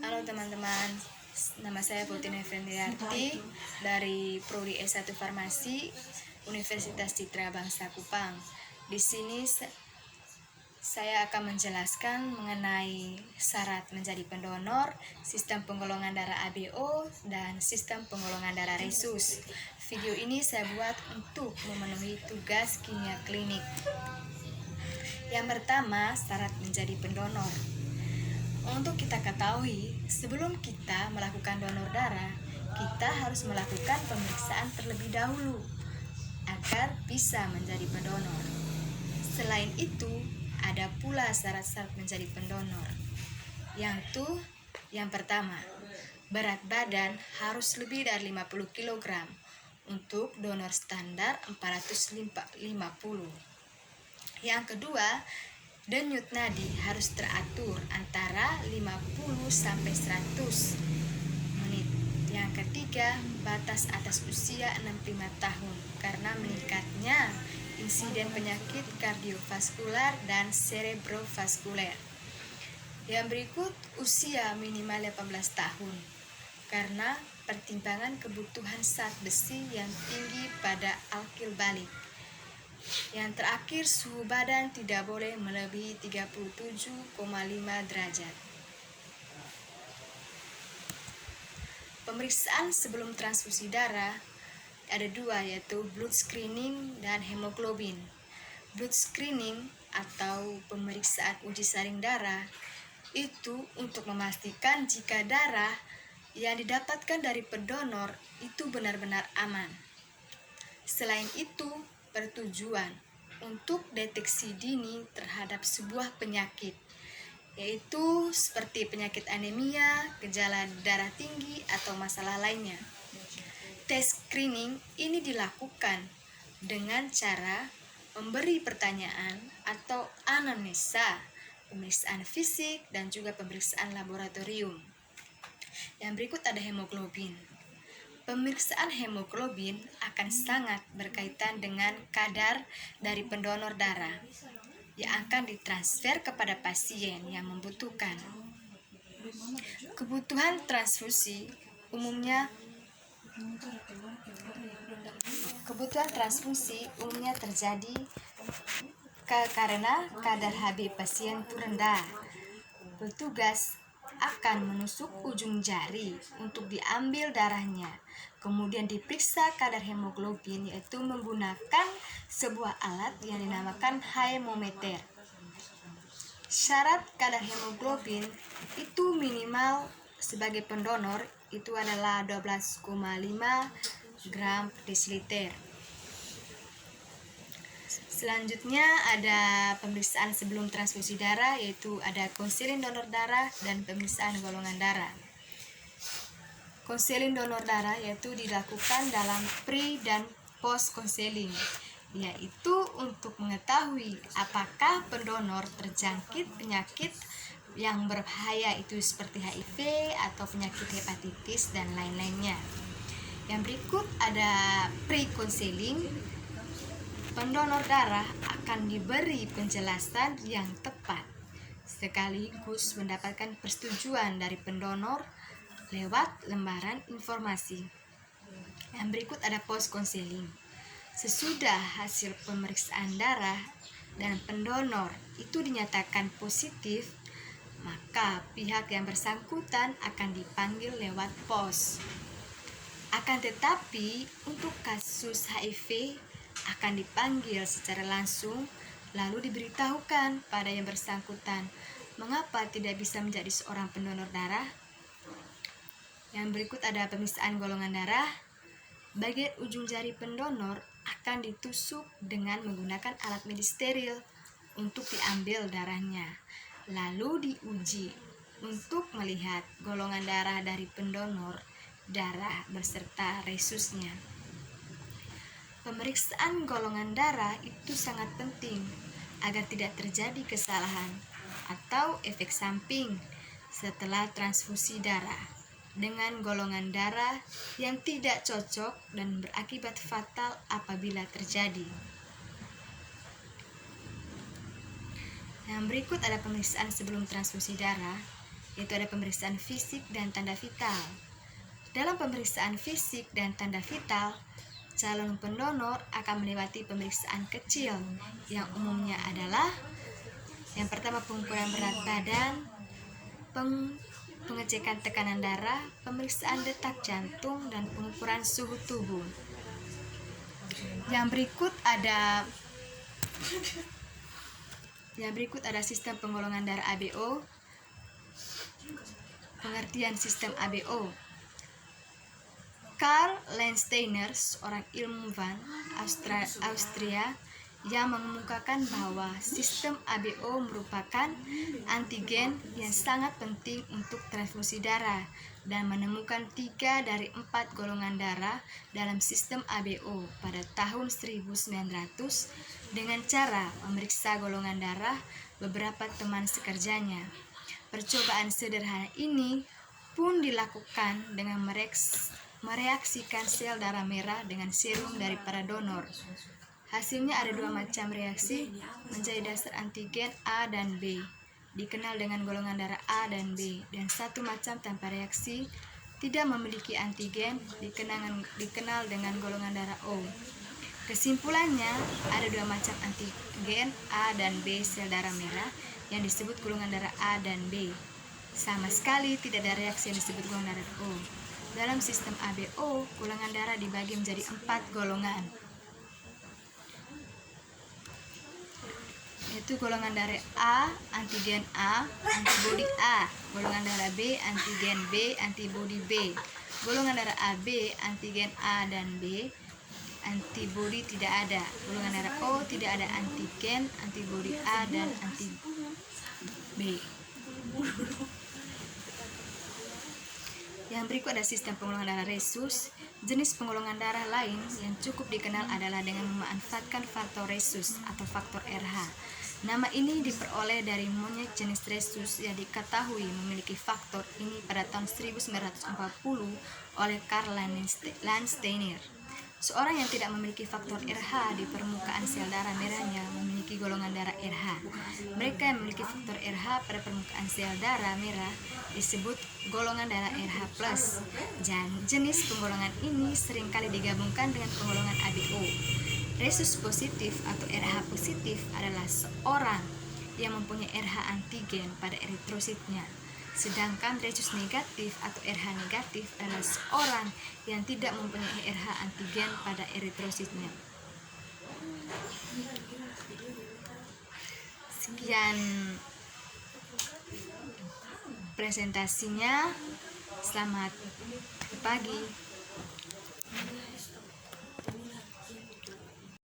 Halo teman-teman, nama saya Putri Nevendriarti dari Prodi S1 Farmasi Universitas Citra Bangsa Kupang. Di sini saya akan menjelaskan mengenai syarat menjadi pendonor, sistem penggolongan darah ABO, dan sistem penggolongan darah resus. Video ini saya buat untuk memenuhi tugas kimia klinik. Yang pertama, syarat menjadi pendonor. Untuk kita ketahui, sebelum kita melakukan donor darah, kita harus melakukan pemeriksaan terlebih dahulu agar bisa menjadi pendonor. Selain itu, ada pula syarat-syarat menjadi pendonor. Yang pertama, berat badan harus lebih dari 50 kg. Untuk donor standar 450. Yang kedua, denyut nadi harus teratur antara 50 sampai 100 menit. Yang ketiga, batas atas usia 65 tahun karena meningkatnya insiden penyakit kardiovaskular dan cerebrovaskuler. Yang berikut, usia minimal 18 tahun karena pertimbangan kebutuhan zat besi yang tinggi pada alkil balik. Yang terakhir, suhu badan tidak boleh melebihi 37,5 derajat. Pemeriksaan sebelum transfusi darah ada dua, yaitu blood screening dan hemoglobin. Blood screening atau pemeriksaan uji saring darah itu untuk memastikan jika darah yang didapatkan dari pendonor itu benar-benar aman. Selain itu, bertujuan untuk deteksi dini terhadap sebuah penyakit, yaitu seperti penyakit anemia, gejala darah tinggi, atau masalah lainnya. Tes screening ini dilakukan dengan cara memberi pertanyaan atau anamnesa, pemeriksaan fisik, dan juga pemeriksaan laboratorium. Yang berikut ada hemoglobin. Pemeriksaan hemoglobin akan sangat berkaitan dengan kadar dari pendonor darah yang akan ditransfer kepada pasien yang membutuhkan. Kebutuhan transfusi umumnya terjadi karena kadar Hb pasien itu rendah. Petugas akan menusuk ujung jari untuk diambil darahnya. Kemudian diperiksa kadar hemoglobin, yaitu menggunakan sebuah alat yang dinamakan hemometer. Syarat kadar hemoglobin itu minimal sebagai pendonor itu adalah 12,5 gram per desiliter. Selanjutnya ada pemeriksaan sebelum transfusi darah, yaitu ada konseling donor darah dan pemeriksaan golongan darah. Konseling donor darah yaitu dilakukan dalam pre dan post konseling, yaitu untuk mengetahui apakah pendonor terjangkit penyakit yang berbahaya itu seperti HIV atau penyakit hepatitis dan lain-lainnya. Yang berikut ada pre konseling. Pendonor darah akan diberi penjelasan yang tepat sekaligus mendapatkan persetujuan dari pendonor lewat lembaran informasi. Yang berikut ada post konseling. Sesudah hasil pemeriksaan darah dan pendonor itu dinyatakan positif, maka pihak yang bersangkutan akan dipanggil lewat pos. Akan tetapi untuk kasus HIV akan dipanggil secara langsung, lalu diberitahukan pada yang bersangkutan mengapa tidak bisa menjadi seorang pendonor darah. Yang berikut ada pemeriksaan golongan darah. Bagian ujung jari pendonor akan ditusuk dengan menggunakan alat medis steril untuk diambil darahnya, lalu diuji untuk melihat golongan darah dari pendonor darah beserta resusnya. Pemeriksaan golongan darah itu sangat penting agar tidak terjadi kesalahan atau efek samping setelah transfusi darah dengan golongan darah yang tidak cocok dan berakibat fatal apabila terjadi. Yang berikut ada pemeriksaan sebelum transfusi darah, yaitu ada pemeriksaan fisik dan tanda vital. Dalam pemeriksaan fisik dan tanda vital, calon pendonor akan melewati pemeriksaan kecil yang umumnya adalah yang pertama pengukuran berat badan, pengecekan tekanan darah, pemeriksaan detak jantung, dan pengukuran suhu tubuh. Yang berikut ada sistem penggolongan darah ABO. Pengertian sistem ABO. Karl Landsteiner, seorang ilmuwan Austria yang mengemukakan bahwa sistem ABO merupakan antigen yang sangat penting untuk transfusi darah dan menemukan 3 dari 4 golongan darah dalam sistem ABO pada tahun 1900 dengan cara memeriksa golongan darah beberapa teman sekerjanya. Percobaan sederhana ini pun dilakukan dengan mereaksikan sel darah merah dengan serum dari para donor. Hasilnya ada 2 macam reaksi menjadi dasar antigen A dan B, dikenal dengan golongan darah A dan B, dan 1 macam tanpa reaksi tidak memiliki antigen, dikenal dengan golongan darah O. Kesimpulannya, ada 2 macam antigen A dan B sel darah merah yang disebut golongan darah A dan B. Sama sekali tidak ada reaksi yang disebut golongan darah O. Dalam sistem ABO, golongan darah dibagi menjadi 4 golongan, yaitu golongan darah A, antigen A, antibodi A. Golongan darah B, antigen B, antibodi B. Golongan darah AB, antigen A dan B, antibodi tidak ada. Golongan darah O tidak ada antigen, antibodi A dan antibodi B. Yang berikut ada sistem penggolongan darah rhesus. Jenis penggolongan darah lain yang cukup dikenal adalah dengan memanfaatkan faktor rhesus atau faktor RH. Nama ini diperoleh dari monyet jenis rhesus yang diketahui memiliki faktor ini pada tahun 1940 oleh Karl Landsteiner. Seorang yang tidak memiliki faktor RH di permukaan sel darah merahnya memiliki golongan darah RH. Mereka yang memiliki faktor RH pada permukaan sel darah merah disebut golongan darah RH+. Jenis penggolongan ini seringkali digabungkan dengan penggolongan ABO. Rhesus positif atau RH positif adalah seorang yang mempunyai RH antigen pada eritrositnya. Sedangkan rhesus negatif atau RH negatif adalah seorang yang tidak mempunyai RH antigen pada eritrositnya. Sekian presentasinya. Selamat pagi.